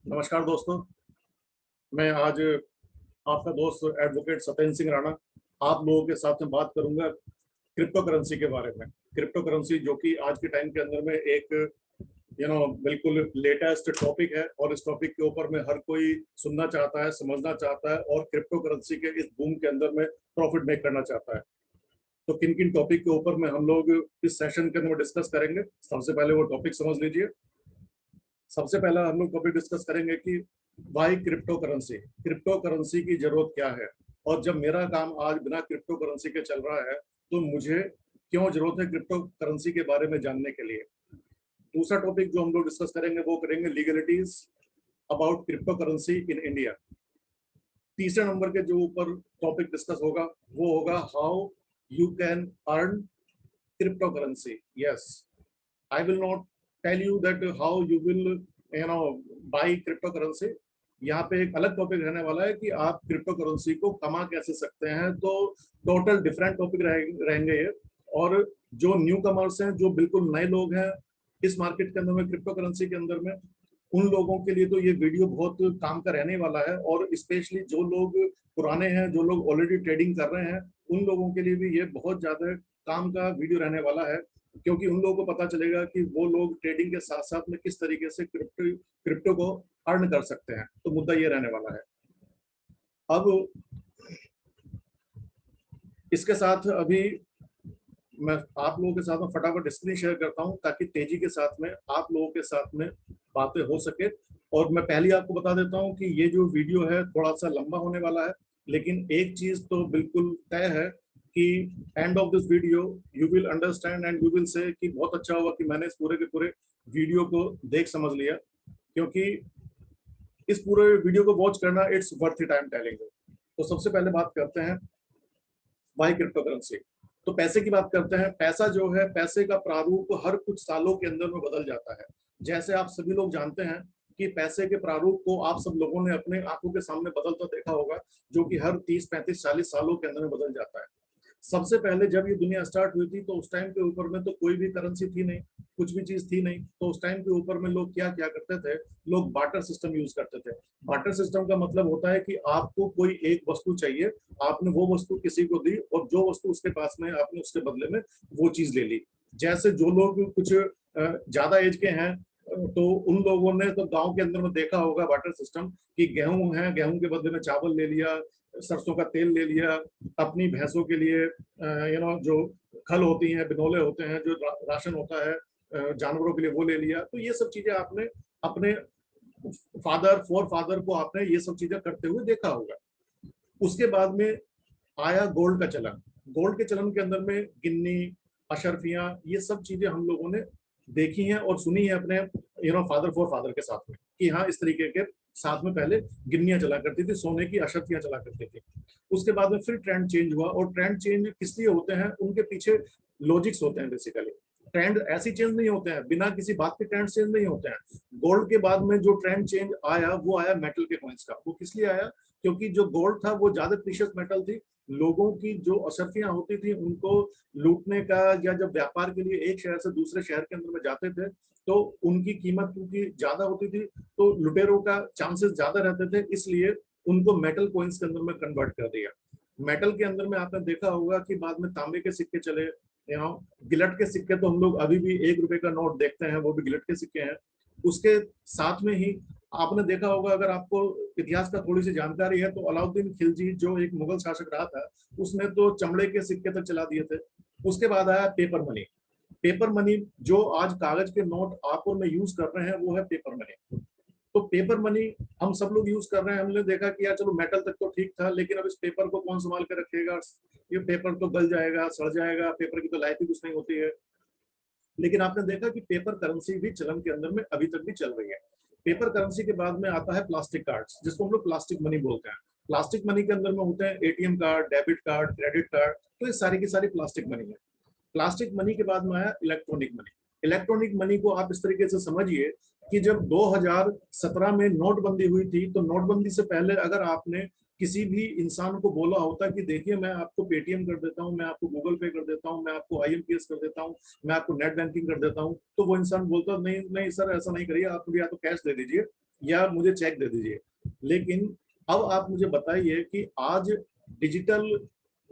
नमस्कार दोस्तों। मैं आज आपका दोस्त एडवोकेट सत्येंद्र सिंह राणा आप लोगों के साथ में बात करूंगा क्रिप्टो करेंसी के बारे में। क्रिप्टो करेंसी जो कि आज के टाइम के अंदर में एक बिल्कुल लेटेस्ट टॉपिक है और इस टॉपिक के ऊपर में हर कोई सुनना चाहता है, समझना चाहता है और क्रिप्टो करेंसी के इस बूम के अंदर में प्रॉफिट मेक करना चाहता है। तो किन किन टॉपिक के ऊपर में हम लोग इस सेशन के अंदर डिस्कस करेंगे, सबसे पहले वो टॉपिक समझ लीजिए। सबसे पहला हम लोग टॉपिक डिस्कस करेंगे कि why cryptocurrency, cryptocurrency की जरूरत क्या है, और जब मेरा काम आज बिना क्रिप्टो करेंसी के चल रहा है तो मुझे क्यों जरूरत है क्रिप्टो करेंसी के बारे में जानने के लिए। दूसरा टॉपिक जो हम लोग डिस्कस करेंगे वो करेंगे legalities about crypto currency in India. तीसरे नंबर के जो ऊपर टॉपिक डिस्कस होगा वो होगा how you can earn crypto currency. Yes, I will not tell you that how you will buy crypto currency। यहाँ पे एक अलग टॉपिक रहने वाला है कि आप क्रिप्टो करेंसी को कमा कैसे सकते हैं। तो टोटल डिफरेंट टॉपिक रहेंगे ये। और जो न्यू कमर्स हैं, जो बिल्कुल नए लोग हैं इस मार्केट के अंदर में, क्रिप्टो करेंसी के अंदर में, उन लोगों के लिए तो ये वीडियो बहुत काम का रहने वाला है। और स्पेशली जो लोग पुराने हैं, जो लोग ऑलरेडी ट्रेडिंग कर रहे हैं, उन लोगों के लिए भी ये बहुत ज्यादा काम का वीडियो रहने वाला है, क्योंकि उन लोगों को पता चलेगा कि वो लोग ट्रेडिंग के साथ साथ में किस तरीके से क्रिप्टो को अर्न कर सकते हैं। तो मुद्दा ये रहने वाला है। अब इसके साथ अभी मैं आप लोगों के साथ में फटाफट स्क्रीन शेयर करता हूं ताकि तेजी के साथ में आप लोगों के साथ में बातें हो सके। और मैं पहले आपको बता देता हूं कि ये जो वीडियो है थोड़ा सा लंबा होने वाला है, लेकिन एक चीज तो बिल्कुल तय है कि end of this video you will understand and you will say कि बहुत अच्छा हुआ कि मैंने इस पूरे के पूरे वीडियो को देख समझ लिया, क्योंकि इस पूरे वीडियो को वॉच करना it's worth it, I am telling you. तो सबसे पहले बात करते हैं वाई क्रिप्टो करेंसी। तो पैसे की बात करते हैं। पैसा जो है, पैसे का प्रारूप हर कुछ सालों के अंदर में बदल जाता है। जैसे आप सभी लोग जानते हैं कि पैसे के प्रारूप को आप सब लोगों ने अपने आंखों के सामने बदलता देखा होगा, जो कि हर 30, 35, 40 सालों के अंदर में बदल जाता है। सबसे पहले जब ये दुनिया स्टार्ट हुई थी तो उस टाइम के ऊपर में तो कोई भी करेंसी थी नहीं, कुछ भी चीज थी नहीं। तो उस टाइम के ऊपर में लोग क्या क्या करते थे, लोग बार्टर सिस्टम यूज करते थे। बार्टर सिस्टम का मतलब होता है कि आपको कोई एक वस्तु चाहिए, आपने वो वस्तु किसी को दी और जो वस्तु उसके पास में आपने उसके बदले में वो चीज ले ली। जैसे जो लोग कुछ ज्यादा एज के हैं तो उन लोगों ने तो गांव के अंदर में देखा होगा बार्टर सिस्टम, कि गेहूं है, गेहूं के बदले में चावल ले लिया, सरसों का तेल ले लिया, अपनी भैंसों के लिए जो खल होती हैं, बिनोले होते हैं, जो राशन होता है जानवरों के लिए, वो ले लिया। तो ये सब चीजें आपने अपने फादर फोर फादर को आपने ये सब चीजें करते हुए देखा होगा। उसके बाद में आया गोल्ड का चलन। गोल्ड के चलन के अंदर में गिन्नी, अशर्फियां, ये सब चीजें हम लोगों ने देखी हैं और सुनी है अपने फादर फोर फादर के साथ में, कि हाँ इस तरीके के साथ में पहले गिन्नियां चला करती थी, सोने की अशर्फियां चला करती थी। उसके बाद में फिर ट्रेंड चेंज हुआ, और ट्रेंड चेंज किस लिए होते हैं, उनके पीछे लॉजिक्स होते हैं। बेसिकली ट्रेंड ऐसी चेंज नहीं होते हैं, बिना किसी बात के ट्रेंड चेंज नहीं होते हैं। गोल्ड के बाद में जो ट्रेंड चेंज आया वो आया मेटल के कॉइंस का। वो किस लिए आया, क्योंकि जो गोल्ड था वो ज्यादा प्रीशियस मेटल थी। लोगों की जो अशर्फियां होती थी उनको लूटने का, या जब व्यापार के लिए एक शहर से दूसरे शहर के अंदर में जाते थे तो उनकी कीमत क्योंकि ज्यादा होती थी तो लुटेरों का चांसेस ज्यादा रहते थे, इसलिए उनको मेटल कॉइंस के अंदर में कन्वर्ट कर दिया। मेटल के अंदर में आपने देखा होगा कि बाद में तांबे के सिक्के चले, गिलट के सिक्के तो हम लोग अभी भी 1 रुपए का नोट देखते हैं, वो भी गिलट के सिक्के हैं। उसके साथ में ही आपने देखा होगा, अगर आपको इतिहास का थोड़ी सी जानकारी है, तो अलाउद्दीन खिलजी जो एक मुगल शासक रहा था, उसने तो चमड़े के सिक्के तक चला दिए थे। उसके बाद आया पेपर मनी। पेपर मनी जो आज कागज के नोट आप और मैं यूज कर रहे हैं वो है पेपर मनी। तो पेपर मनी हम सब लोग यूज कर रहे हैं। हमने देखा कि यार चलो मेटल तक तो ठीक था, लेकिन अब इस पेपर को कौन संभाल के रखेगा, ये पेपर तो गल जाएगा, सड़ जाएगा, पेपर की तो लाइफ ही कुछ नहीं होती है। लेकिन आपने देखा कि पेपर करेंसी भी चलन के अंदर में अभी तक भी चल रही है। पेपर करेंसी के बाद में आता है प्लास्टिक कार्ड्स, जिसको हम लोग प्लास्टिक मनी बोलते हैं। प्लास्टिक मनी के अंदर में होते हैं ATM card, debit card, credit card. तो ये सारी की सारी प्लास्टिक मनी है। प्लास्टिक मनी के बाद में आया इलेक्ट्रॉनिक मनी। इलेक्ट्रॉनिक मनी को आप इस तरीके से समझिए, कि जब 2017 में नोटबंदी हुई थी, तो नोटबंदी से पहले अगर आपने किसी भी इंसान को बोला होता कि देखिए मैं आपको पेटीएम कर देता हूं, मैं आपको गूगल पे कर देता हूं, मैं आपको आईएमपीएस कर देता हूं, मैं आपको नेट बैंकिंग कर देता हूं, तो वो इंसान बोलता नहीं नहीं सर ऐसा नहीं करिए, आप मुझे या तो कैश दे दीजिए या मुझे चेक दे दीजिए। लेकिन अब आप मुझे बताइए कि आज डिजिटल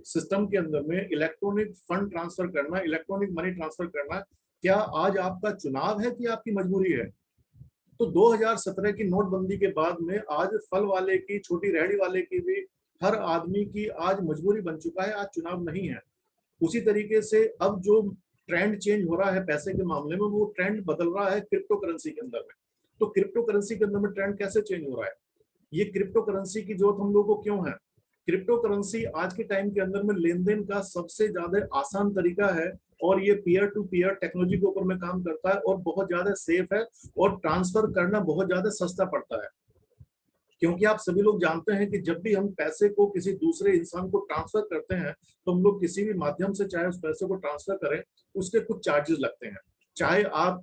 सिस्टम के अंदर में इलेक्ट्रॉनिक फंड ट्रांसफर करना, इलेक्ट्रॉनिक मनी ट्रांसफर करना, क्या आज आपका चुनाव है कि आपकी मजबूरी है? तो 2017 की नोटबंदी के बाद में आज फल वाले की, छोटी रेहड़ी वाले की भी, हर आदमी की आज मजबूरी बन चुका है, आज चुनाव नहीं है। उसी तरीके से अब जो ट्रेंड चेंज हो रहा है पैसे के मामले में, वो ट्रेंड बदल रहा है क्रिप्टो करेंसी के अंदर में। तो क्रिप्टो करेंसी के अंदर में ट्रेंड कैसे चेंज हो रहा है? ये क्रिप्टो करेंसी की जरूरत हम लोगों को क्यों है? क्रिप्टो करेंसी आज के टाइम के अंदर में लेन देन का सबसे ज्यादा आसान तरीका है, और ये पीयर टू पीयर टेक्नोलॉजी के ऊपर में काम करता है और बहुत ज्यादा सेफ है, और ट्रांसफर करना बहुत ज्यादा सस्ता पड़ता है। क्योंकि आप सभी लोग जानते हैं कि जब भी हम पैसे को किसी दूसरे इंसान को ट्रांसफर करते हैं, तो हम लोग किसी भी माध्यम से चाहे उस पैसे को ट्रांसफर करें, उसके कुछ चार्जेस लगते हैं। चाहे आप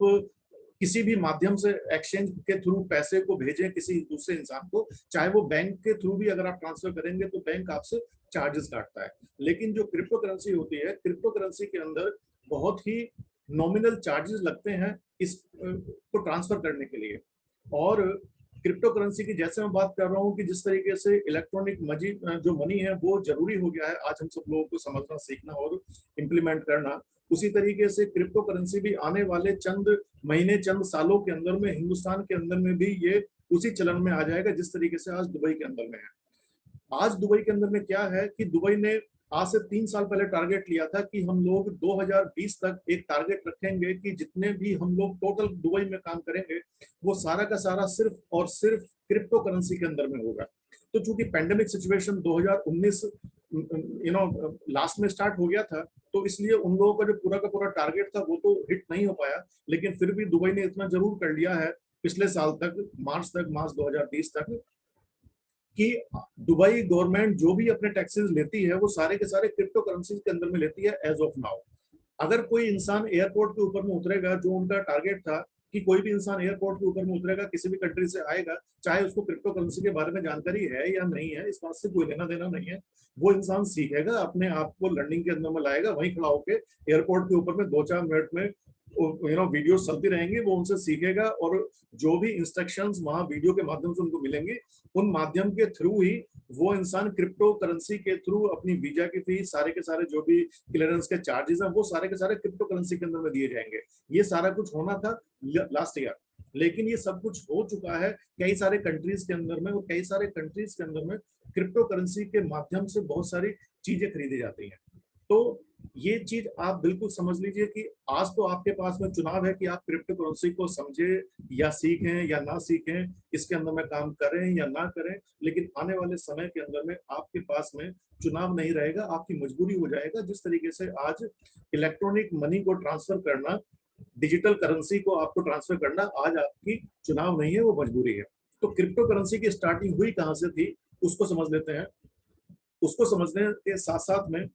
किसी भी माध्यम से एक्सचेंज के थ्रू पैसे को भेजें किसी दूसरे इंसान को, चाहे वो बैंक के थ्रू भी अगर आप ट्रांसफर करेंगे तो बैंक आपसे चार्जेस काटता है। लेकिन जो क्रिप्टो करेंसी होती है, क्रिप्टो करेंसी के अंदर बहुत ही नॉमिनल चार्जेस लगते हैं इस को ट्रांसफर करने के लिए। और क्रिप्टो करेंसी की जैसे मैं बात कर रहा हूँ कि जिस तरीके से इलेक्ट्रॉनिक मनी, जो मनी है वो जरूरी हो गया है आज हम सब लोगों को समझना, सीखना और इम्प्लीमेंट करना, उसी तरीके से क्रिप्टो करेंसी भी आने वाले चंद महीने, चंद सालों के अंदर में हिंदुस्तान के अंदर में भी ये उसी चलन में आ जाएगा जिस तरीके से आज दुबई के अंदर में है। आज दुबई के अंदर में क्या है कि दुबई ने आज से 3 साल पहले टारगेट लिया था कि हम लोग 2020 तक एक टारगेट रखेंगे कि जितने भी हम लोग टोटल दुबई में काम करेंगे, वो सारा का सारा सिर्फ और सिर्फ क्रिप्टो करेंसी के अंदर में होगा। तो चूंकि पेंडेमिक सिचुएशन 2019 लास्ट में स्टार्ट हो गया था, तो इसलिए उन लोगों का जो पूरा का पूरा टारगेट था वो तो हिट नहीं हो पाया। लेकिन फिर भी दुबई ने इतना जरूर कर लिया है पिछले साल तक, मार्च 2020 तक, कि दुबई गवर्नमेंट जो भी अपने टैक्सेस लेती है वो सारे के सारे क्रिप्टो करेंसी के अंदर में लेती है एज ऑफ नाउ। अगर कोई इंसान एयरपोर्ट के ऊपर में उतरेगा, जो उनका टारगेट था कि कोई भी इंसान एयरपोर्ट के ऊपर में उतरेगा, किसी भी कंट्री से आएगा, चाहे उसको क्रिप्टो करेंसी के बारे में जानकारी है या नहीं है, इस बात से कोई लेना देना नहीं है। वो इंसान सीखेगा, अपने आप को लर्निंग के अंदर में लाएगा, वहीं खड़ा होकर एयरपोर्ट के ऊपर में 2-4 मिनट में वीडियो चलती रहेंगी, वो उनसे सीखेगा, और जो भी इंस्ट्रक्शंस वहां वीडियो के माध्यम से उनको मिलेंगे, उन माध्यम के थ्रू ही वो इंसान क्रिप्टो करेंसी के थ्रू अपनी वीजा की फीस, सारे के सारे जो भी क्लियरेंस के चार्जेस हैं, वो सारे के सारे क्रिप्टो करेंसी के अंदर में दिए जाएंगे। ये सारा कुछ होना था लास्ट ईयर, लेकिन ये सब कुछ हो चुका है कई सारे कंट्रीज के अंदर में, और कई सारे कंट्रीज के अंदर में क्रिप्टो करेंसी के माध्यम से बहुत सारी चीजें खरीदी जाती हैं। तो ये चीज आप बिल्कुल समझ लीजिए कि आज तो आपके पास में चुनाव है कि आप क्रिप्टो करेंसी को समझे या सीखें या ना सीखें, इसके अंदर में काम करें या ना करें, लेकिन आने वाले समय के अंदर में आपके पास में चुनाव नहीं रहेगा, आपकी मजबूरी हो जाएगा। जिस तरीके से आज इलेक्ट्रॉनिक मनी को ट्रांसफर करना, डिजिटल करेंसी को आपको ट्रांसफर करना आज आपकी चुनाव नहीं है, वो मजबूरी है। तो क्रिप्टो करेंसी की स्टार्टिंग हुई कहां से थी उसको समझ लेते हैं। उसको समझने के साथ साथ में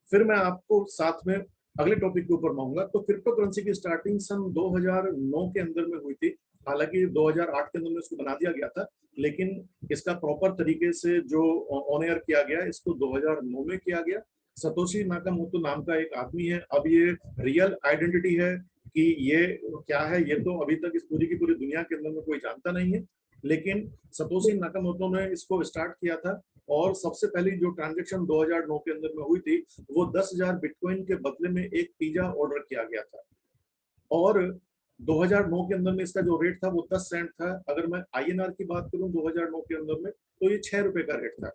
फिर मैं आपको साथ में अगले टॉपिक के ऊपर मांगूंगा। तो क्रिप्टो करेंसी की स्टार्टिंग सन 2009 के अंदर में हुई थी। हालांकि 2008 के अंदर में इसको बना दिया गया था, लेकिन इसका प्रॉपर तरीके से जो ऑन एयर किया गया, इसको 2009 में किया गया। सतोशी नाकामोटो नाम का एक आदमी है। अब ये रियल आइडेंटिटी है कि ये क्या है, ये तो अभी तक इस पूरी की पूरी दुनिया के अंदर में कोई जानता नहीं है। लेकिन सतोशी नाकामोटो ने इसको स्टार्ट किया था, और सबसे पहली जो ट्रांजेक्शन 2009 के अंदर में हुई थी, वो 10,000 बिटकॉइन के बदले में एक पिज्जा ऑर्डर किया गया था। और 2009 के अंदर में इसका जो रेट था वो 10 सेंट था। अगर मैं आईएनआर की बात करूं 2009 के अंदर में, तो ये 6 रुपए का रेट था।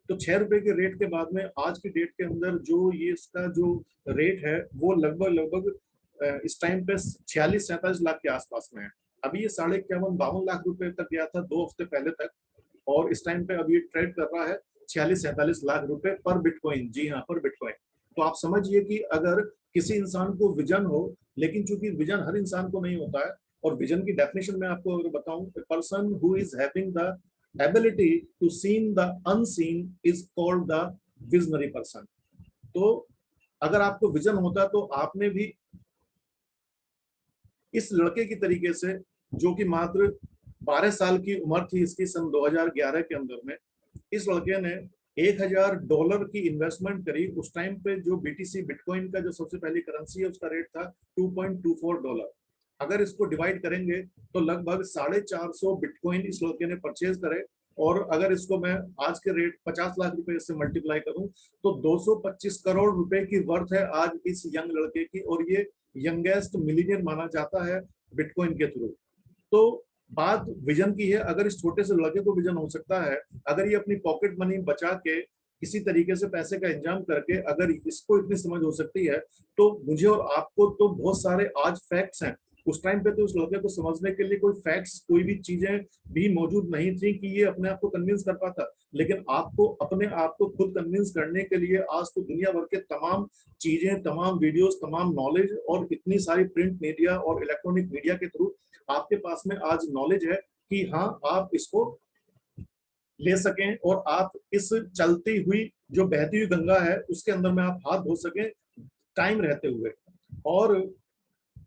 तो 6 रुपए के रेट के बाद में आज की डेट के अंदर जो ये इसका जो रेट है, वो लगभग लगभग इस टाइम पे 46-47 लाख के आसपास में है। अभी ये 51-52 लाख रुपए तक गया था 2 हफ्ते पहले तक, और इस टाइम पे अब ये ट्रेड कर रहा है 46-47 लाख रुपए पर बिटकॉइन। जी हाँ, पर बिटकॉइन। तो आप समझिए कि अगर किसी इंसान को विजन हो, लेकिन चूंकि विजन हर इंसान को नहीं होता है, और विजन की डेफिनेशन में आपको अगर बताऊं, person who is having the ability to seen the unseen is called the visionary person. तो अगर आपको विजन होता तो आपने भी इस लड़के की तरीके से जो कि मात्र 12 साल की उम्र थी इसकी सन 2011 के अंदर में, इस लड़के ने $1000 की इन्वेस्टमेंट करी। उस टाइम पे जो बीटीसी बिटकॉइन का जो सबसे पहली करेंसी है उसका रेट था $2.24। अगर इसको डिवाइड करेंगे तो लगभग 450 बिटकॉइन इस लड़के ने परचेज करे, और अगर इसको मैं आज के रेट 50 लाख रुपए से मल्टीप्लाई करूं तो 225 करोड़ रुपए की वर्थ है आज इस यंग लड़के की, और ये यंगेस्ट मिलीनियर माना जाता है बिटकॉइन के थ्रू। तो बात विजन की है, अगर इस छोटे से लड़के को विजन हो सकता है, अगर ये अपनी पॉकेट मनी बचा के किसी तरीके से पैसे का इंतजाम करके अगर इसको इतनी समझ हो सकती है, तो मुझे और आपको तो बहुत सारे आज फैक्ट्स हैं। उस टाइम पे तो उस लड़के को समझने के लिए कोई फैक्ट्स, कोई भी चीजें भी मौजूद नहीं थी कि ये अपने आप को कन्विंस कर पाता। लेकिन आपको अपने आप को खुद कन्विंस करने के लिए आज तो दुनिया भर के तमाम चीजें, तमाम वीडियोस, तमाम नॉलेज और इतनी सारी प्रिंट मीडिया और इलेक्ट्रॉनिक मीडिया के थ्रू आपके पास में आज नॉलेज है कि हाँ आप इसको ले सकें, और आप इस चलती हुई जो बहती हुई गंगा है उसके अंदर में आप हाथ धो सकें टाइम रहते हुए। और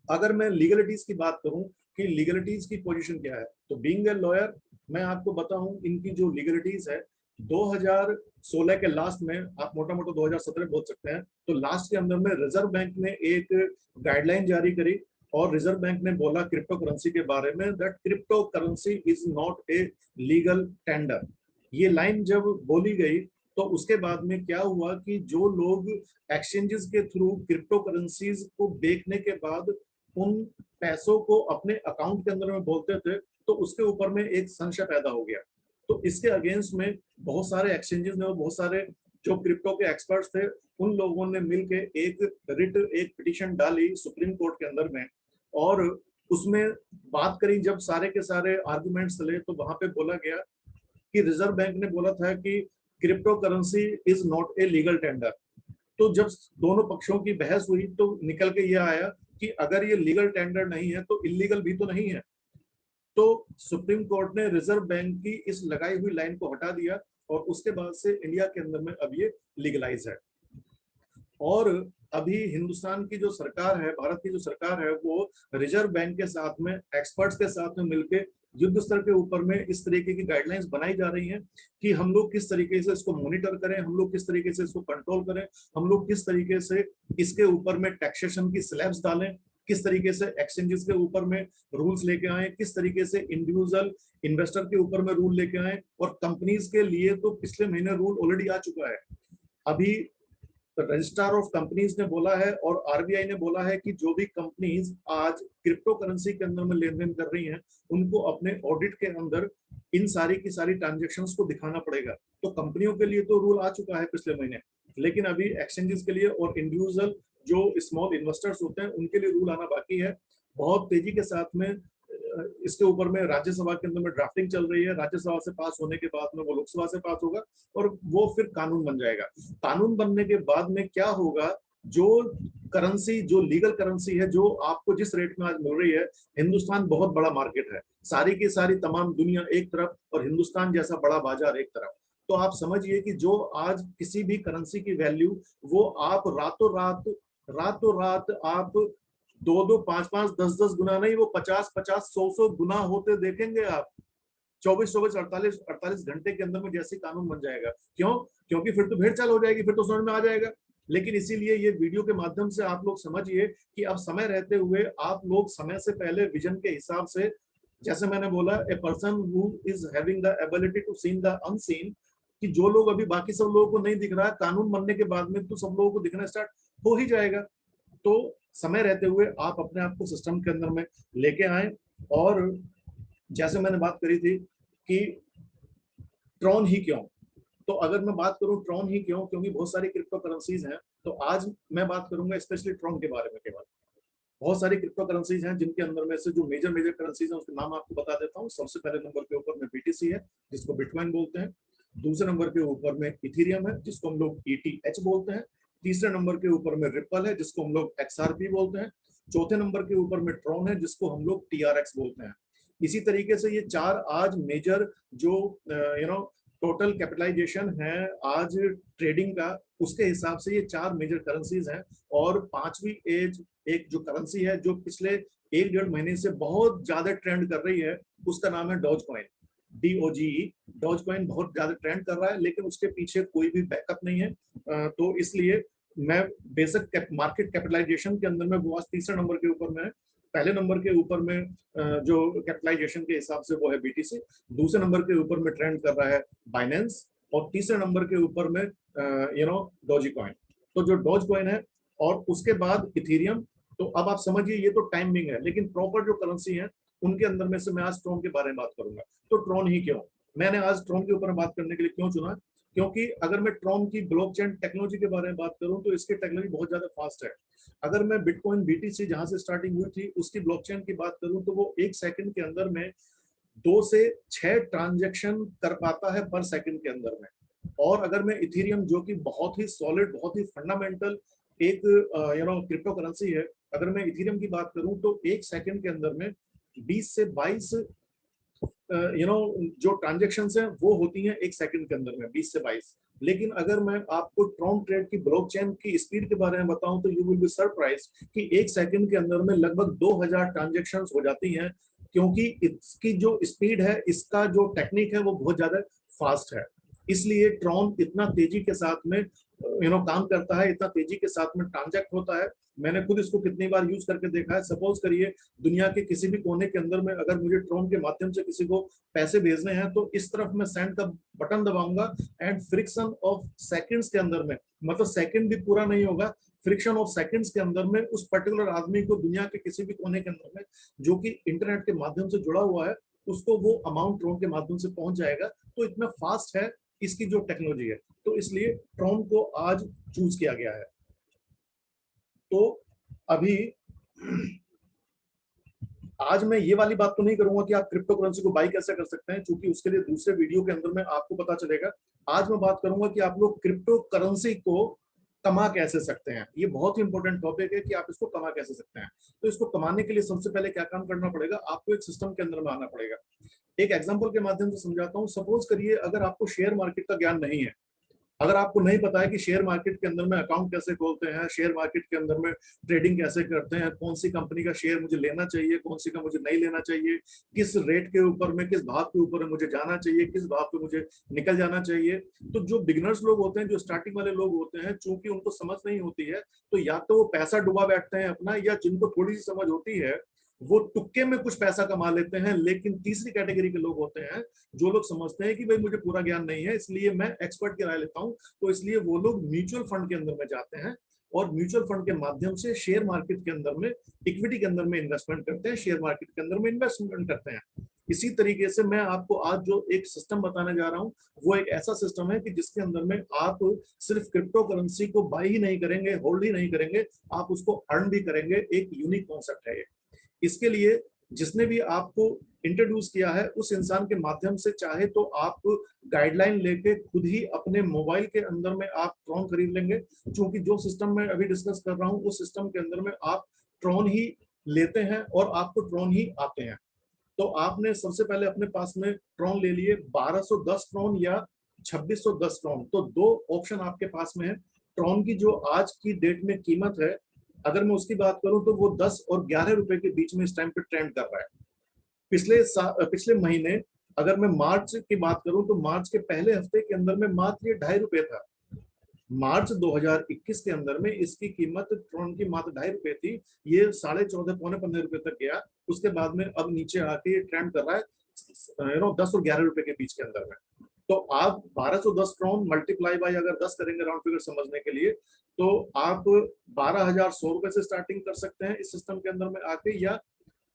अगर मैं लीगलिटीज की बात करूं कि लीगलिटीज की पोजीशन क्या है, तो बीइंग ए लॉयर मैं आपको बताऊं इनकी जो लीगलिटीज है 2016 के लास्ट में, आप मोटा मोटा 2017 बोल सकते हैं, तो लास्ट के अंदर में रिजर्व बैंक ने एक गाइडलाइन जारी करी, और रिजर्व बैंक ने बोला क्रिप्टो करेंसी के बारे में that crypto currency is not a legal tender. ये लाइन जब बोली गई तो उसके बाद में क्या हुआ कि जो लोग एक्सचेंजेस के थ्रू क्रिप्टो करेंसीज को बेचने के बाद उन पैसों को अपने अकाउंट के अंदर में बोलते थे, तो उसके ऊपर में एक संशय पैदा हो गया। तो इसके अगेंस्ट में बहुत सारे एक्सचेंजेस ने और बहुत सारे जो क्रिप्टो के एक्सपर्ट्स थे उन लोगों ने मिलकर एक पिटीशन डाली सुप्रीम कोर्ट के अंदर में, और उसमें बात करी। जब सारे के सारे आर्गुमेंट्स चले तो वहां पे बोला गया कि रिजर्व बैंक ने बोला था कि crypto currency is not a legal tender. तो जब दोनों पक्षों की बहस हुई तो निकल के यह आया कि अगर ये लीगल टेंडर नहीं है तो इलीगल भी तो नहीं है। तो सुप्रीम कोर्ट ने रिजर्व बैंक की इस लगाई हुई लाइन को हटा दिया, और उसके बाद से इंडिया के अंदर में अब ये लीगलाइज है। और अभी हिंदुस्तान की जो सरकार है, भारत की जो सरकार है, वो रिजर्व बैंक के साथ में, एक्सपर्ट्स के साथ में मिलकर युद्ध स्तर के ऊपर में इस तरीके की गाइडलाइंस बनाई जा रही हैं कि हम लोग किस तरीके से इसको मॉनिटर करें, हम लोग किस तरीके से इसको कंट्रोल करें, हम लोग किस तरीके से इसके ऊपर में टैक्सेशन की स्लैब्स डालें, किस तरीके से एक्सचेंजेस के ऊपर में रूल्स लेके आए, किस तरीके से इंडिविजुअल इन्वेस्टर के ऊपर में रूल लेके आए। और कंपनीज के लिए तो पिछले महीने रूल ऑलरेडी आ चुका है। अभी रजिस्ट्रार ऑफ कंपनीज ने बोला है और आरबीआई ने बोला है कि जो भी कंपनीज आज क्रिप्टो करेंसी के अंदर में लेन देन कर रही हैं उनको अपने ऑडिट के अंदर इन सारी की सारी ट्रांजेक्शन्स को दिखाना पड़ेगा। तो कंपनियों के लिए तो रूल आ चुका है पिछले महीने, लेकिन अभी एक्सचेंजेस के लिए और इंडिविजुअल जो स्मॉल इन्वेस्टर्स होते हैं उनके लिए रूल आना बाकी है। बहुत तेजी के साथ में इसके ऊपर में राज्यसभा के अंदर में ड्राफ्टिंग चल रही है। राज्यसभा से पास होने के बाद में वो लोकसभा से पास होगा और वो फिर कानून बन जाएगा। कानून बनने के बाद में क्या होगा, जो करेंसी, जो लीगल करेंसी है, जो आपको जिस रेट में आज मिल रही है, हिंदुस्तान बहुत बड़ा मार्केट है, सारी की सारी तमाम दुनिया एक तरफ और हिंदुस्तान जैसा बड़ा बाजार एक तरफ। तो आप समझिए कि जो आज किसी भी करेंसी की वैल्यू, वो आप रातों रात आप 2-2, 5-5, 10-10 गुना नहीं, वो 50-50, 100-100 गुना होते देखेंगे आप 24-24, 48 घंटे के अंदर में जैसे कानून बन जाएगा। क्यों? क्योंकि फिर तो भेड़ चाल हो जाएगी, फिर तो समझ में आ जाएगा। लेकिन इसीलिए ये वीडियो के माध्यम से आप लोग समझिए कि अब समय रहते हुए आप लोग समय से पहले विजन के हिसाब से, जैसे मैंने बोला, a person who is having the ability to seen the unseen, कि जो लोग अभी बाकी सब लोगों को नहीं दिख रहा, कानून बनने के बाद में तो सब लोगों को दिखना स्टार्ट हो ही जाएगा। तो समय रहते हुए आप अपने आप को सिस्टम के अंदर में लेके आए। और जैसे मैंने बात करी थी कि ट्रॉन ही क्यों, तो अगर मैं बात करूं ट्रॉन ही क्यों, क्योंकि बहुत सारी क्रिप्टो करेंसीज हैं, तो आज मैं बात करूंगा स्पेशली ट्रॉन के बारे में केवल। बहुत सारी क्रिप्टो करेंसीज हैं जिनके अंदर में से जो मेजर मेजर करेंसीज हैं उसके नाम आपको बता देता हूँ। सबसे पहले नंबर के ऊपर में बीटीसी है जिसको बिटकॉइन बोलते हैं। दूसरे नंबर के ऊपर में इथेरियम है जिसको हम लोग ईटीएच बोलते हैं। तीसरे नंबर के ऊपर में रिपल है जिसको हम लोग एक्सआरपी बोलते हैं। चौथे नंबर के ऊपर में ट्रॉन है जिसको हम लोग टीआरएक्स बोलते हैं। इसी तरीके से ये चार आज मेजर जो टोटल कैपिटलाइजेशन है आज ट्रेडिंग का, उसके हिसाब से ये चार मेजर करेंसीज हैं। और पांचवी एज एक जो करेंसी है जो पिछले एक डेढ़ महीने से बहुत ज्यादा ट्रेंड कर रही है, उसका नाम है Dogecoin, DOGE। Dogecoin बहुत ज्यादा ट्रेंड कर रहा है, लेकिन उसके पीछे कोई भी बैकअप नहीं है। तो इसलिए मैं बेसिक मार्केट कैपिटलाइजेशन के अंदर में वो आज तीसरे नंबर के ऊपर में है। पहले नंबर के ऊपर में जो कैपिटलाइजेशन के हिसाब से वो है BTC, दूसरे नंबर के ऊपर में ट्रेंड कर रहा है बाइनेंस, और तीसरे नंबर के ऊपर में डॉजी कॉइन। तो जो डॉज कॉइन है और उसके बाद इथेरियम। तो अब आप समझिए ये तो टाइमिंग है, लेकिन प्रॉपर जो करेंसी है उनके अंदर में से मैं आज ट्रॉन के बारे में बात करूंगा। तो ट्रॉन ही क्यों, मैंने आज ट्रॉन के ऊपर बात करने के लिए क्यों चुना, क्योंकि अगर मैं ट्रॉन की ब्लॉकचेन टेक्नोलॉजी के बारे में बात करूं तो इसकी टेक्नोलॉजी बहुत ज्यादा फास्ट है। अगर मैं बिटकॉइन BTC जहां से स्टार्टिंग हुई थी उसकी ब्लॉकचेन की बात करूं तो वो 1 सेकंड के अंदर में 2 से 6 ट्रांजेक्शन कर पाता है पर सेकंड के अंदर में। और अगर मैं इथेरियम जो कि बहुत ही सॉलिड, बहुत ही फंडामेंटल एक क्रिप्टो करेंसी है, अगर मैं इथेरियम की बात करूं तो 1 सेकंड के अंदर में 20 से 22 जो ट्रांजेक्शन है वो होती हैं 1 सेकंड के अंदर में, 20 से 22। लेकिन अगर मैं आपको ट्रॉन ट्रेड की ब्लॉकचेन की स्पीड के बारे में बताऊं तो यू विल बी सरप्राइज कि 1 सेकंड के अंदर में लगभग 2000 ट्रांजेक्शन हो जाती हैं, क्योंकि इसकी जो स्पीड है, इसका जो टेक्निक है वो बहुत ज्यादा फास्ट है। इसलिए ट्रॉन इतना तेजी के साथ में काम करता है, इतना तेजी के साथ में ट्रांजैक्ट होता है। मैंने खुद इसको कितनी बार यूज करके देखा है। सपोज करिए दुनिया के किसी भी कोने के अंदर में अगर मुझे ट्रॉन के माध्यम से किसी को पैसे भेजने हैं तो इस तरफ मैं सेंड का बटन दबाऊंगा एंड फ्रिक्शन ऑफ सेकंड्स के अंदर में, मतलब सेकंड भी पूरा नहीं होगा, फ्रिक्शन ऑफ सेकंड्स के अंदर में उस पर्टिकुलर आदमी को दुनिया के किसी भी कोने के अंदर में जो कि इंटरनेट के माध्यम से जुड़ा हुआ है उसको वो अमाउंट ट्रॉन के माध्यम से पहुंच जाएगा। तो इतना फास्ट है इसकी जो टेक्नोलॉजी है, तो इसलिए ट्रॉन को आज चूज किया गया है। तो अभी आज मैं ये वाली बात तो नहीं करूंगा कि आप क्रिप्टो करेंसी को बाई कैसे कर सकते हैं, क्योंकि उसके लिए दूसरे वीडियो के अंदर में आपको पता चलेगा। आज मैं बात करूंगा कि आप लोग क्रिप्टो करेंसी को कमा कैसे सकते हैं। ये बहुत ही इंपॉर्टेंट टॉपिक है कि आप इसको कमा कैसे सकते हैं। तो इसको कमाने के लिए सबसे पहले क्या काम करना पड़ेगा, आपको एक सिस्टम के अंदर में आना पड़ेगा। एक एग्जांपल के माध्यम से समझाता हूं। सपोज करिए अगर आपको शेयर मार्केट का ज्ञान नहीं है, अगर आपको नहीं पता है कि शेयर मार्केट के अंदर में अकाउंट कैसे खोलते हैं, शेयर मार्केट के अंदर में ट्रेडिंग कैसे करते हैं, कौन सी कंपनी का शेयर मुझे लेना चाहिए, कौन सी का मुझे नहीं लेना चाहिए, किस रेट के ऊपर में, किस भाव के ऊपर मुझे जाना चाहिए, किस भाव पे मुझे निकल जाना चाहिए। तो जो बिगिनर्स लोग होते हैं, जो स्टार्टिंग वाले लोग होते हैं, चूंकि उनको समझ नहीं होती है, तो या तो वो पैसा डुबा बैठते हैं अपना, या जिनको थोड़ी सी समझ होती है वो तुक्के में कुछ पैसा कमा लेते हैं। लेकिन तीसरी कैटेगरी के लोग होते हैं जो लोग समझते हैं कि भाई मुझे पूरा ज्ञान नहीं है, इसलिए मैं एक्सपर्ट की राय लेता हूं। तो इसलिए वो लोग म्यूचुअल फंड के अंदर में जाते हैं और म्यूचुअल फंड के माध्यम से शेयर मार्केट के अंदर में, इक्विटी के अंदर में इन्वेस्टमेंट करते हैं, शेयर मार्केट के अंदर में इन्वेस्टमेंट करते हैं। इसी तरीके से मैं आपको आज जो एक सिस्टम बताने जा रहा हूं वो एक ऐसा सिस्टम है कि जिसके अंदर में आप सिर्फ क्रिप्टो करेंसी को बाय ही नहीं करेंगे, होल्ड ही नहीं करेंगे, आप उसको अर्न भी करेंगे। एक यूनिक कॉन्सेप्ट है ये। इसके लिए जिसने भी आपको इंट्रोड्यूस किया है उस इंसान के माध्यम से चाहे तो आप गाइडलाइन लेके खुद ही अपने मोबाइल के अंदर में आप ट्रॉन खरीद लेंगे। क्योंकि जो सिस्टम मैं अभी डिस्कस कर रहा हूं उस सिस्टम के अंदर में आप ट्रॉन ही लेते हैं और आपको ट्रॉन ही आते हैं। तो आपने सबसे पहले अपने पास में ट्रॉन ले लिए, 1210 ट्रॉन या 2610 ट्रॉन। तो दो ऑप्शन आपके पास में है। ट्रॉन की जो आज की डेट में कीमत है, अगर मैं उसकी बात करूं तो वो 10 और 11 रुपए के बीच में इस टाइम पे ट्रेंड कर रहा है। पिछले महीने अगर मैं मार्च की बात करूं तो मार्च के पहले हफ्ते के अंदर में मात्र ये 2.5 रुपए था। मार्च 2021 के अंदर में इसकी कीमत ट्रॉन की मात्र 2.5 रुपए थी। ये 14.5 पौने 15 रुपए तक गया। उसके बाद में अब नीचे आके ये ट्रेंड कर रहा है 10 और 11 रुपए के बीच के अंदर में। तो आप 1210 ट्रॉन मल्टीप्लाई बाय अगर 10 करेंगे राउंड फिगर समझने के लिए, तो आप 12,100 रुपए से स्टार्टिंग कर सकते हैं इस सिस्टम के अंदर में आके, या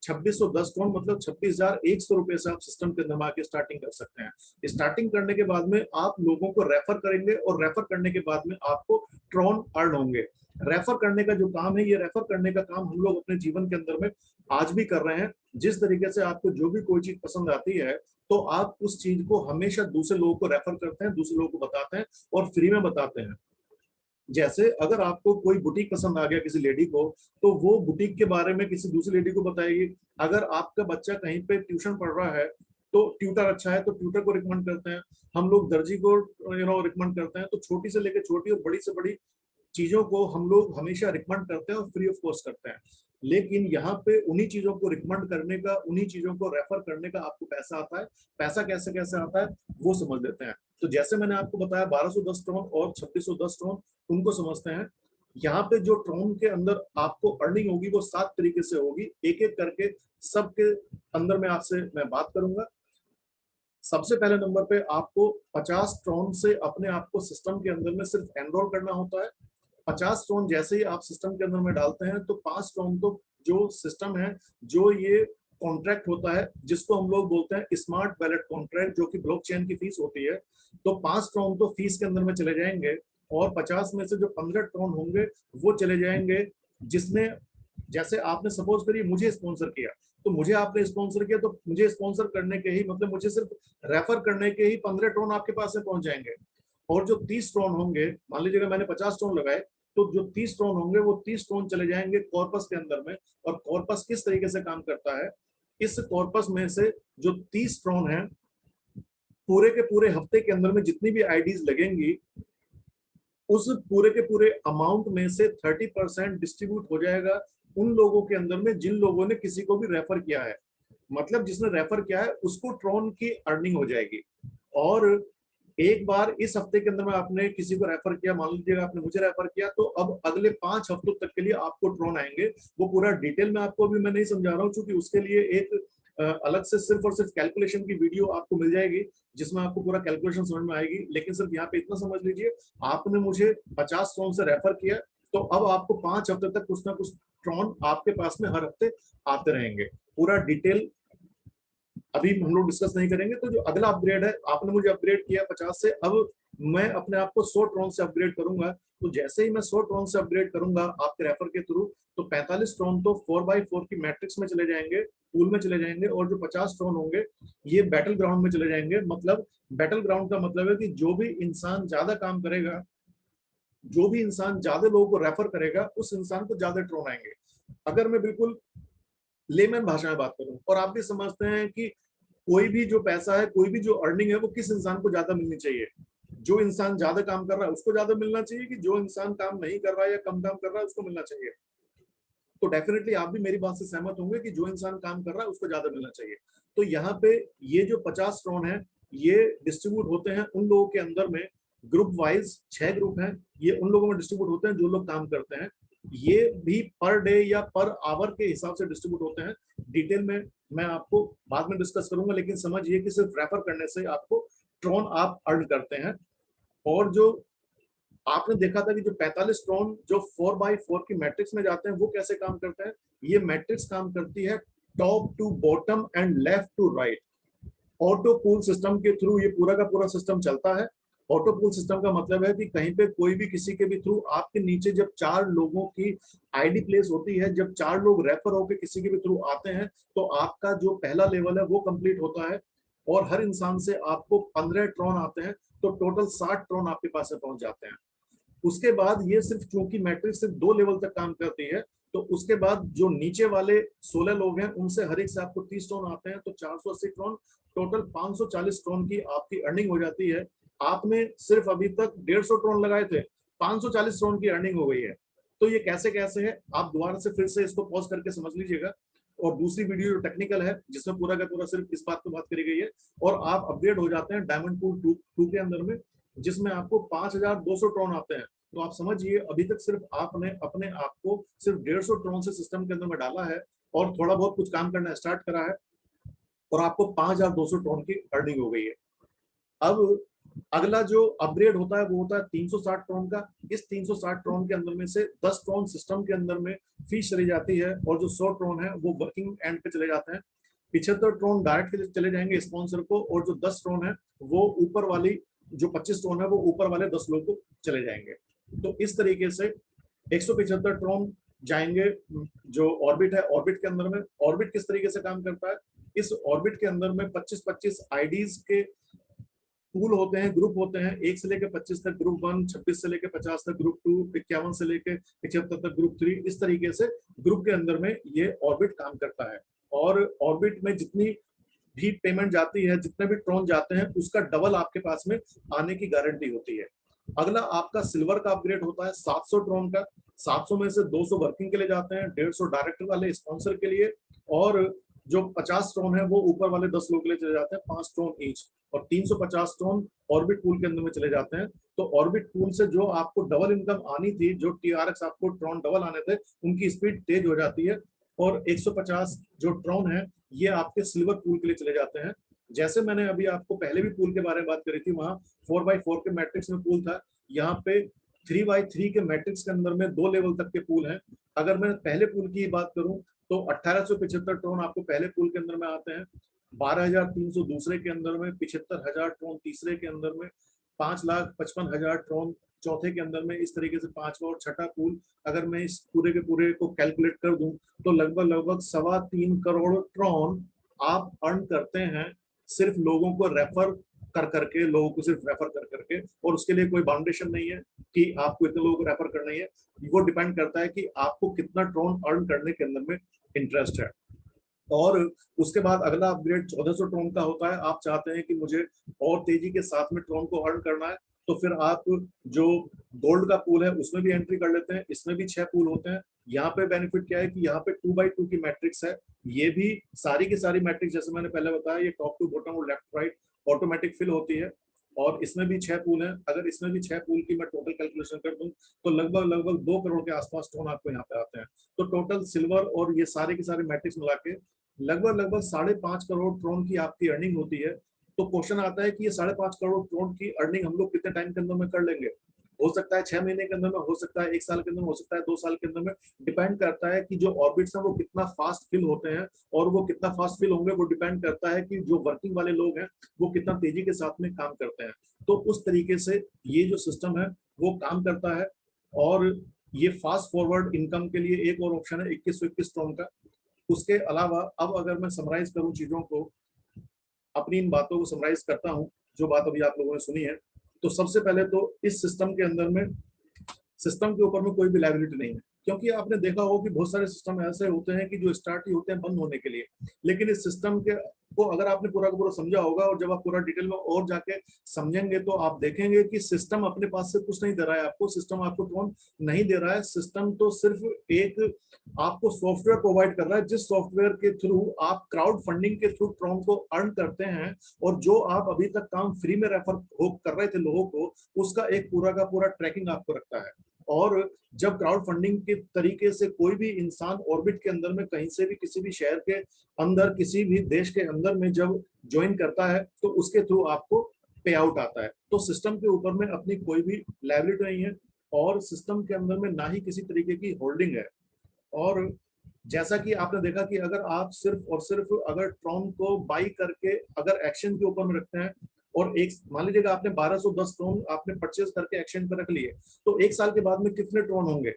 2610 ट्रॉन मतलब 26,100 रुपए से आप सिस्टम के अंदर आके स्टार्टिंग कर सकते हैं। स्टार्टिंग करने के बाद में आप लोगों को रेफर करेंगे और रेफर करने के बाद में आपको ट्रॉन अर्न होंगे। रेफर करने का जो काम है, ये रेफर करने का काम हम लोग अपने जीवन के अंदर में आज भी कर रहे हैं। जिस तरीके से आपको जो भी कोई चीज पसंद आती है तो आप उस चीज को हमेशा दूसरे लोगों को रेफर करते हैं, दूसरे लोगों को बताते हैं और फ्री में बताते हैं। जैसे अगर आपको कोई बुटीक पसंद आ गया किसी लेडी को, तो वो बुटीक के बारे में किसी दूसरी लेडी को बताएगी। अगर आपका बच्चा कहीं पे ट्यूशन पढ़ रहा है तो ट्यूटर अच्छा है तो ट्यूटर को रिकमेंड करते हैं। हम लोग दर्जी को रिकमेंड करते हैं। तो छोटी से लेकर छोटी और बड़ी से बड़ी चीजों को हम लोग हमेशा रिकमेंड करते हैं और फ्री ऑफ कॉस्ट करते हैं। लेकिन यहाँ पे उन्हीं चीजों को रिकमेंड करने का, उन्हीं चीजों को रेफर करने का आपको पैसा आता है। पैसा कैसे कैसे आता है वो समझ लेते हैं। तो जैसे मैंने आपको बताया 1210 ट्रॉन और 2610 ट्रॉन, उनको समझते हैं। यहाँ पे जो ट्रॉन के अंदर आपको अर्निंग होगी वो 7 तरीके से होगी, एक एक करके सबके अंदर में आपसे मैं बात करूंगा। सबसे पहले नंबर पे आपको 50 ट्रॉन से अपने आप को सिस्टम के अंदर में सिर्फ एनरोल करना होता है। 50 ट्रॉन जैसे ही आप सिस्टम के अंदर में डालते हैं तो 5 ट्रॉन तो जो सिस्टम है, जो ये कॉन्ट्रैक्ट होता है जिसको हम लोग बोलते हैं स्मार्ट वैलेट कॉन्ट्रैक्ट, जो कि ब्लॉकचेन की फीस होती है, तो 5 ट्रॉन तो फीस के अंदर में चले जाएंगे। और 50 में से जो 15 ट्रॉन होंगे वो चले जाएंगे, जिसने, जैसे आपने सपोज करिए मुझे स्पॉन्सर किया, तो मुझे आपने स्पॉन्सर किया, तो मुझे स्पॉन्सर करने के ही मतलब मुझे सिर्फ रेफर करने के ही 15 ट्रॉन आपके पास से पहुंच जाएंगे। और जो 30 ट्रॉन होंगे, मान लीजिएगा मैंने 50 ट्रॉन लगाए, तो जो 30 ट्रॉन होंगे वो 30 ट्रॉन चले जाएंगे कॉर्पस के अंदर में। और कॉर्पस किस तरीके से काम करता है, इस कॉर्पस में से जो 30 ट्रॉन है, पूरे के पूरे हफ्ते के अंदर में जितनी भी आईडीज लगेंगी, उस पूरे के पूरे अमाउंट में से 30% डिस्ट्रीब्यूट हो जाएगा उन लोगों के अंदर में जिन लोगों ने किसी को भी रेफर किया है। मतलब जिसने रेफर किया है उसको ट्रॉन की अर्निंग हो जाएगी। और एक बार इस हफ्ते के अंदर में आपने किसी को रेफर किया, मान लीजिएगा आपने मुझे रेफर किया, तो अब अगले 5 हफ्तों तक के लिए आपको ट्रॉन आएंगे। वो पूरा डिटेल में आपको अभी मैं नहीं समझा रहा हूँ, क्योंकि उसके लिए एक अलग से सिर्फ और सिर्फ कैलकुलेशन की वीडियो आपको मिल जाएगी, जिसमें आपको पूरा कैलकुलेशन समझ में आएगी। लेकिन सिर्फ यहाँ पे इतना समझ लीजिए, आपने मुझे 50 ट्रॉन से रेफर किया, तो अब आपको 5 हफ्ते तक कुछ ना कुछ ट्रॉन आपके पास में हर हफ्ते आते रहेंगे। पूरा डिटेल अभी हम लोग डिस्कस नहीं करेंगे। तो जो अगला अपग्रेड है, आपने मुझे अपग्रेड किया 50 से, अब मैं अपने आप को 100 ट्रॉन से अपग्रेड करूंगा। तो जैसे ही मैं 100 ट्रॉन से अपग्रेड करूंगा आपके रेफर के थ्रू, तो 45 ट्रॉन तो 4x4 की मैट्रिक्स में चले जाएंगे, पूल में चले जाएंगे। और जो 50 ट्रॉन होंगे ये बैटल ग्राउंड में चले जाएंगे। मतलब बैटल ग्राउंड का मतलब है कि जो भी इंसान ज्यादा काम करेगा, जो भी इंसान ज्यादा लोगों को रेफर करेगा, उस इंसान को ज्यादा ट्रॉन आएंगे। अगर मैं बिल्कुल लेमैन भाषा में बात करूं, और आप भी समझते हैं कि कोई भी जो पैसा है, कोई भी जो अर्निंग है, वो किस इंसान को ज्यादा मिलनी चाहिए। जो इंसान ज्यादा काम कर रहा है उसको ज्यादा मिलना चाहिए, कि जो इंसान काम नहीं कर रहा है या कम काम कर रहा है उसको मिलना चाहिए। तो डेफिनेटली आप भी मेरी बात से सहमत होंगे कि जो इंसान काम कर रहा है उसको ज्यादा मिलना चाहिए। तो यहाँ पे ये जो 50 ट्रॉन है, ये डिस्ट्रीब्यूट होते हैं उन लोगों के अंदर में, ग्रुप वाइज 6 ग्रुप हैं, ये उन लोगों में डिस्ट्रीब्यूट होते हैं जो लोग काम करते हैं। ये भी पर डे या पर आवर के हिसाब से डिस्ट्रीब्यूट होते हैं। डिटेल में मैं आपको बाद में डिस्कस करूंगा, लेकिन समझिए कि सिर्फ रेफर करने से आपको ट्रॉन आप अर्न करते हैं। और जो आपने देखा था कि जो 45 ट्रॉन जो 4x4 की मैट्रिक्स में जाते हैं, वो कैसे काम करते हैं। ये मैट्रिक्स काम करती है top to bottom and left to right. Auto pool system के थ्रू ये पूरा का पूरा सिस्टम चलता है। ऑटो पूल सिस्टम का मतलब है कि कहीं पे कोई भी किसी के भी थ्रू, आपके नीचे जब 4 लोगों की आईडी प्लेस होती है, जब 4 लोग रेफर होकर किसी के भी थ्रू आते हैं, तो आपका जो पहला लेवल है वो कंप्लीट होता है। और हर इंसान से आपको 15 ट्रॉन आते हैं, तो टोटल 60 ट्रॉन आपके पास से पहुंच जाते हैं। उसके बाद ये सिर्फ, क्योंकि मैट्रिक्स सिर्फ 2 लेवल तक काम करती है, तो उसके बाद जो नीचे वाले 16 लोग हैं उनसे हर एक से आपको 30 ट्रॉन आते हैं, तो 480 ट्रॉन, टोटल 540 ट्रॉन की आपकी अर्निंग हो जाती है। आपने सिर्फ अभी तक 150 ट्रॉन लगाए थे, 540 ट्रॉन की अर्निंग हो गई है। तो ये कैसे कैसे है, आप दोबारा से फिर से इसको पॉज करके समझ लीजिएगा। और दूसरी वीडियो जो टेक्निकल है, जिसमें पूरा का पूरा सिर्फ इस बात पर बात करी गई है, और आप अपग्रेड हो जाते हैं डायमंड पूल 2 के अंदर में, जिसमें आपको 5200 ट्रॉन आते हैं। तो आप समझिए अभी तक सिर्फ आपने अपने आप को सिर्फ 150 ट्रॉन से सिस्टम के अंदर में डाला है, और थोड़ा बहुत कुछ काम करना स्टार्ट करा है, और आपको 5200 ट्रॉन की अर्निंग हो गई है। अब अगला जो अपग्रेड होता है वो होता है 360 ट्रॉन का। इस 360 ट्रॉन के अंदर में से 10 ट्रॉन सिस्टम के अंदर में फीस चली जाती है, और जो 100 ट्रॉन है वो वर्किंग एंड पे चले जाते हैं। 75 ट्रॉन डायरेक्ट चले जाएंगे स्पॉन्सर को, और जो 10 ट्रॉन है वो ऊपर वाली, जो 25 ट्रॉन है वो ऊपर वाले 10 लोग को चले जाएंगे। तो इस तरीके से 175 ट्रॉन जाएंगे। जो ऑर्बिट है, ऑर्बिट के अंदर में, ऑर्बिट किस तरीके से काम करता है, इस ऑर्बिट के अंदर में 25-25 आईडीज के पूल होते हैं, ग्रुप होते हैं, 1 से लेकर 25 तक ग्रुप 1, 26 से लेकर 50 तक ग्रुप 2, 51 से लेकर 75 तक ग्रुप 3। इस तरीके से ग्रुप के अंदर में ये ऑर्बिट काम करता है। और ऑर्बिट में जितनी भी पेमेंट जाती है, जितने भी ट्रॉन जाते हैं, उसका डबल आपके पास में आने की गारंटी होती है। अगला आपका सिल्वर का अपग्रेड होता है 700 ट्रॉन का। 700 में से 200 वर्किंग के लिए जाते हैं, 150 डायरेक्टर वाले स्पॉन्सर के लिए, और जो 50 ट्रॉन है वो ऊपर वाले 10 लोग के लिए चले जाते हैं, 5 ट्रॉन ईच, और 350 ट्रॉन ऑर्बिट पूल के अंदर में चले जाते हैं। तो ऑर्बिट पूल से जो आपको डबल इनकम आनी थी, जो टीआरएक्स आपको ट्रॉन डबल आने थे, उनकी स्पीड तेज हो जाती है, और 150 जो ट्रॉन है ये आपके सिल्वर पूल के लिए चले जाते हैं। जैसे मैंने अभी आपको पहले भी पूल के बारे में बात करी थी, वहां 4x4 के मैट्रिक्स में पूल था, यहाँ पे 3x3 के मैट्रिक्स के अंदर में 2 लेवल तक के पूल हैं। अगर मैं पहले पूल की बात करूं तो 1875 टोन आपको पहले पूल के अंदर में आते हैं, 12,300 दूसरे के अंदर में, 75,000 टोन तीसरे के अंदर में, 5,55,000 टोन चौथे के अंदर में। इस तरीके से पांचवा और छठा पूल अगर मैं इस पूरे के पूरे को कैलकुलेट कर दूं तो लगभग लगभग 3.25 करोड़ ट्रॉन आप अर्न करते हैं सिर्फ लोगों को रेफर कर करके, लोगों को सिर्फ रेफर कर करके। और उसके लिए कोई बाउंडेशन नहीं है कि आपको इतने लोगों को रेफर करना ही है, वो डिपेंड करता है कि आपको कितना ट्रॉन अर्न करने के अंदर में इंटरेस्ट है। और उसके बाद अगला अपग्रेड 1400 ट्रॉन का होता है। आप चाहते हैं कि मुझे और तेजी के साथ में ट्रॉन को अर्न करना है, तो फिर आप जो गोल्ड का पूल है उसमें भी एंट्री कर लेते हैं। इसमें भी 6 पूल होते हैं। यहाँ पे बेनिफिट क्या है कि यहाँ पे 2x2 की मैट्रिक्स है। ये भी सारी की सारी मैट्रिक्स जैसे मैंने पहले बताया, ये टॉप टू बॉटम और लेफ्ट राइट ऑटोमेटिक फिल होती है। और इसमें भी 6 पूल हैं। अगर इसमें भी 6 पूल की मैं टोटल कैलकुलेशन कर दूं तो लगभग लगभग 2 करोड़ के आसपास स्टोन आपको यहाँ पे आते हैं। तो टोटल सिल्वर और ये सारे के सारे मैट्रिक्स मिला के लगभग लगभग 5.5 करोड़ ट्रोन की आपकी अर्निंग होती है। तो क्वेश्चन आता है कि ये 5.5 करोड़ ट्रोन की अर्निंग हम लोग कितने टाइम के अंदर में कर लेंगे? हो सकता है 6 महीने के अंदर में, हो सकता है 1 साल के अंदर, हो सकता है 2 साल के अंदर में। डिपेंड करता है कि जो ऑर्बिट्स हैं वो कितना फास्ट फिल होते हैं, और वो कितना फास्ट फिल होंगे वो डिपेंड करता है कि जो वर्किंग वाले लोग हैं वो कितना तेजी के साथ में काम करते हैं। तो उस तरीके से ये जो सिस्टम है वो काम करता है। और ये फास्ट फॉरवर्ड इनकम के लिए एक और ऑप्शन है 2121 ट्रोन का। उसके अलावा अब अगर मैं समराइज करूं चीजों को, अपनी इन बातों को समराइज करता हूं जो बात अभी आप लोगों ने सुनी है, तो सबसे पहले तो इस सिस्टम के अंदर में, सिस्टम के ऊपर में कोई भी लाइबिलिटी नहीं है। क्योंकि आपने देखा हो कि बहुत सारे सिस्टम ऐसे होते हैं कि जो स्टार्ट ही होते हैं बंद होने के लिए। लेकिन इस सिस्टम के को अगर आपने पूरा का पूरा समझा होगा, और जब आप पूरा डिटेल में और जाके समझेंगे तो आप देखेंगे कि सिस्टम अपने पास से कुछ नहीं दे रहा है आपको, सिस्टम आपको ट्रॉन नहीं दे रहा है। सिस्टम तो सिर्फ एक आपको सॉफ्टवेयर प्रोवाइड कर रहा है, जिस सॉफ्टवेयर के थ्रू आप क्राउड फंडिंग के थ्रू ट्रॉन को अर्न करते हैं। और जो आप अभी तक काम फ्री में रेफर कर रहे थे लोगों को, उसका एक पूरा का पूरा ट्रैकिंग आपको रखता है। और जब क्राउड फंडिंग के तरीके से कोई भी इंसान ऑर्बिट के अंदर में कहीं से भी किसी भी शहर के अंदर, किसी भी देश के अंदर में जब ज्वाइन करता है तो उसके थ्रू आपको पे आउट आता है। तो सिस्टम के ऊपर में अपनी कोई भी लायबिलिटी नहीं है, और सिस्टम के अंदर में ना ही किसी तरीके की होल्डिंग है। और जैसा कि आपने देखा कि अगर आप सिर्फ और सिर्फ अगर ट्रॉन को बाई करके अगर एक्शन के ऊपर में रखते हैं, और एक मान लीजिएगा आपने 1210 ट्रॉन आपने परचेज करके एक्शन पर रख लिए, तो 1 साल के बाद में कितने ट्रॉन होंगे?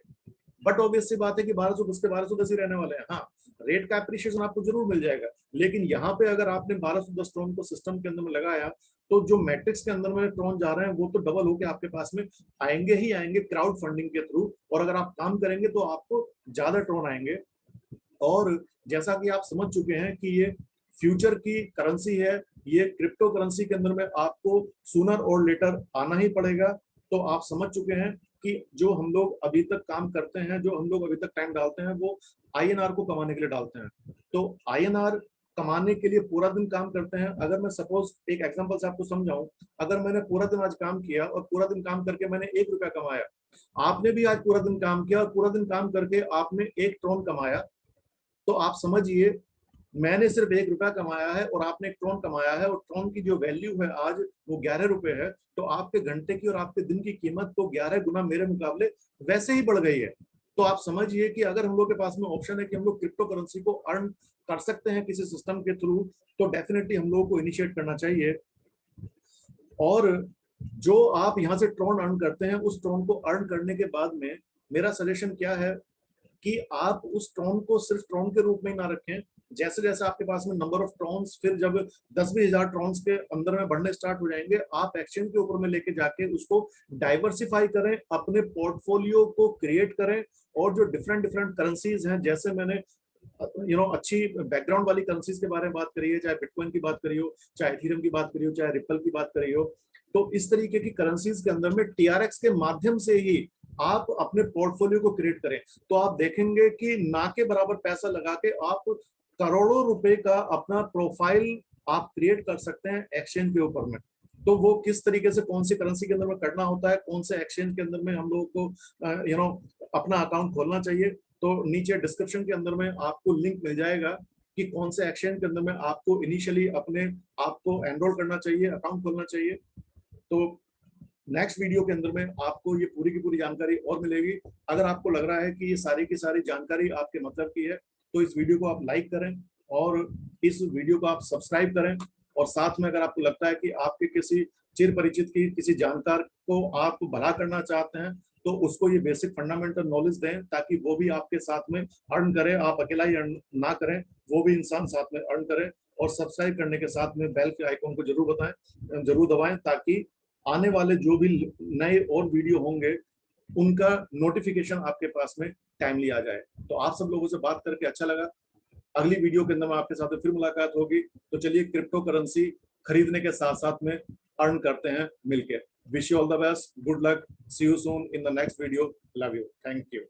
बट ऑब्वियस सी बात है कि 1210 के 1210 ही रहने वाले हैं। हाँ, रेट का एप्रिसिएशन आपको जरूर मिल जाएगा, लेकिन यहाँ पे अगर आपने 1210 ट्रॉन को सिस्टम के अंदर में लगाया, तो जो मैट्रिक्स के अंदर में ट्रॉन जा रहे हैं वो तो डबल होके आपके पास में आएंगे ही आएंगे क्राउड फंडिंग के थ्रू। और अगर आप काम करेंगे तो आपको ज्यादा ट्रॉन आएंगे। और जैसा कि आप समझ चुके हैं कि ये फ्यूचर की करेंसी है, ये क्रिप्टो करेंसी के अंदर में आपको सूनर और लेटर आना ही पड़ेगा। तो आप समझ चुके हैं कि जो हम लोग अभी तक काम करते हैं, जो हम लोग अभी तक टाइम डालते हैं, वो आईएनआर को कमाने के लिए डालते हैं। तो आईएनआर कमाने के लिए पूरा दिन काम करते हैं। अगर मैं सपोज एक एग्जांपल से आपको समझाऊं, अगर मैंने पूरा दिन आज काम किया और पूरा दिन काम करके मैंने 1 रुपया कमाया, आपने भी आज पूरा दिन काम किया और पूरा दिन काम करके आपने 1 ट्रॉन कमाया, तो आप समझिए मैंने सिर्फ 1 रुपया कमाया है और आपने 1 ट्रॉन कमाया है, और ट्रॉन की जो वैल्यू है आज वो 11 रुपए है। तो आपके घंटे की और आपके दिन की कीमत तो 11 गुना मेरे मुकाबले वैसे ही बढ़ गई है। तो आप समझिए कि अगर हम लोग के पास में ऑप्शन है कि हम लोग क्रिप्टो करेंसी को अर्न कर सकते हैं किसी सिस्टम के थ्रू, तो डेफिनेटली हम लोगों को इनिशिएट करना चाहिए। और जो आप यहाँ से ट्रॉन अर्न करते हैं, उस ट्रॉन को अर्न करने के बाद में मेरा सजेशन क्या है कि आप उस ट्रॉन को सिर्फ ट्रॉन के रूप में ना रखें। जैसे जैसे आपके पास में नंबर ऑफ ट्रॉन्स फिर जब 10-20 हजार ट्रॉन्स के अंदर में बढ़ने स्टार्ट हो जाएंगे, आप एक्सचेंज के ऊपर में लेके जाके उसको डाइवर्सिफाई करें, अपने पोर्टफोलियो को क्रिएट करें। और जो डिफरेंट डिफरेंट करेंसीज हैं, जैसे मैंने अच्छी बैकग्राउंड वाली करेंसीज के बारे में बात करी है, चाहे बिटकॉइन की बात करी हो, चाहे इथेरियम की बात करी हो, चाहे रिपल की बात करी हो, तो इस तरीके की करेंसीज के अंदर में TRX के माध्यम से ही आप अपने पोर्टफोलियो को क्रिएट करें, तो आप देखेंगे कि ना के बराबर पैसा लगा के आप करोड़ों रुपए का अपना प्रोफाइल आप क्रिएट कर सकते हैं एक्सचेंज के ऊपर में। तो वो किस तरीके से कौन सी करेंसी के अंदर में करना होता है, कौन से एक्सचेंज के अंदर में हम लोगों को अपना अकाउंट खोलना चाहिए, तो नीचे डिस्क्रिप्शन के अंदर में आपको लिंक मिल जाएगा कि कौन से एक्सचेंज के अंदर में आपको इनिशियली अपने आपको एनरोल करना चाहिए, अकाउंट खोलना चाहिए। तो नेक्स्ट वीडियो के अंदर में आपको ये पूरी की पूरी जानकारी और मिलेगी। अगर आपको लग रहा है कि ये सारी की सारी जानकारी आपके मतलब की है, तो इस वीडियो को आप लाइक करें और इस वीडियो को आप सब्सक्राइब करें, और साथ में अगर आपको लगता है कि आपके किसी चिर परिचित की किसी जानकार को आप भला करना चाहते हैं, तो उसको ये बेसिक फंडामेंटल नॉलेज दें ताकि वो भी आपके साथ में अर्न करे, आप अकेला ही अर्न ना करें, वो भी इंसान साथ में अर्न करे। और सब्सक्राइब करने के साथ में बेल के आइकॉन को जरूर दबाएं ताकि आने वाले जो भी नए और वीडियो होंगे उनका नोटिफिकेशन आपके पास में टाइमली आ जाए। तो आप सब लोगों से बात करके अच्छा लगा। अगली वीडियो के अंदर में आपके साथ फिर मुलाकात होगी। तो चलिए क्रिप्टो करेंसी खरीदने के साथ साथ में अर्न करते हैं मिलके। Wish you all the best, good luck, see you soon in the next video, love you, thank you.